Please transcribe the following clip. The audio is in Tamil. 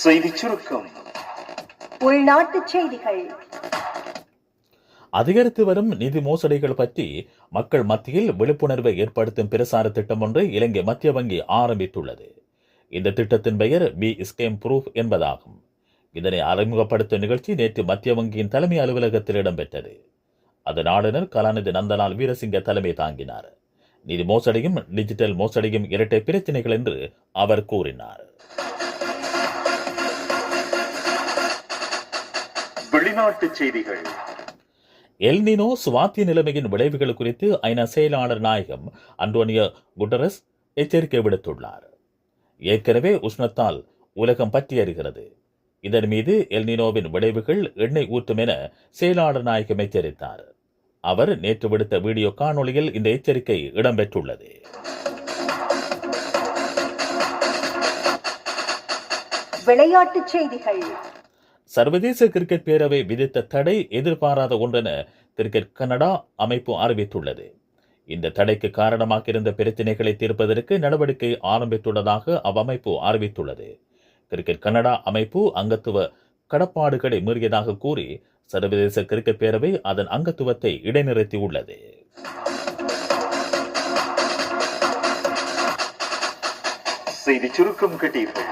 செய்திச் சுருக்கம். உள்நாட்டுச் செய்திகள். அதிகரித்து வரும் நிதி மோசடிகள் பற்றி மக்கள் மத்தியில் விழிப்புணர்வை ஏற்படுத்தும் பிரசார திட்டம் ஒன்றை இலங்கை மத்திய வங்கி ஆரம்பித்துள்ளது. இந்த திட்டத்தின் பெயர் பி ஸ்கேம் ப்ரூஃப் என்பதாகும். இதனை அறிமுகப்படுத்தும் நிகழ்ச்சி நேற்று மத்திய வங்கியின் தலைமை அலுவலகத்தில் இடம்பெற்றது. அதன் ஆளுநர் கலாநிதி நந்தலால் வீரசிங்க தலைமை தாங்கினார். நிதி மோசடியும் டிஜிட்டல் மோசடியும் இரட்டை பிரச்சினைகள் என்று அவர் கூறினார். வெளிநாட்டுச் செய்திகள். எல்னினோ சுவாத்திய நிலைமையின் விளைவுகள் குறித்து ஐநா செயலாளர் நாயகம் அன்டோனியோ குட்டரஸ் எச்சரிக்கை விடுத்துள்ளார். ஏற்கனவே உஷ்ணத்தால் உலகம் பற்றி அறிகிறது. இதன் மீது எல்னினோவின் விளைவுகள் எண்ணெய் ஊற்றும் என செயலாளர் நாயகம் எச்சரித்தார். அவர் நேற்று விடுத்த வீடியோ காணொளியில் இந்த எச்சரிக்கை இடம்பெற்றுள்ளது. விளையாட்டுச் செய்திகள். சர்வதேச கிரிக்கெட் பேரவை விதித்த தடை எதிர்பாராத ஒன்றென கிரிக்கெட் கனடா அமைப்பு அறிவித்துள்ளது. இந்த தடைக்கு காரணமாக இருந்த பிரச்சினைகளை தீர்ப்பதற்கு நடவடிக்கை ஆரம்பித்துள்ளதாக அவ்வமைப்பு அறிவித்துள்ளது. கிரிக்கெட் கனடா அமைப்பு அங்கத்துவ கடப்பாடுகளை மீறியதாக கூறி சர்வதேச கிரிக்கெட் பேரவை அதன் அங்கத்துவத்தை இடைநிறுத்தியுள்ளது. செய்திச் சுருக்கம் கேட்டீர்கள்.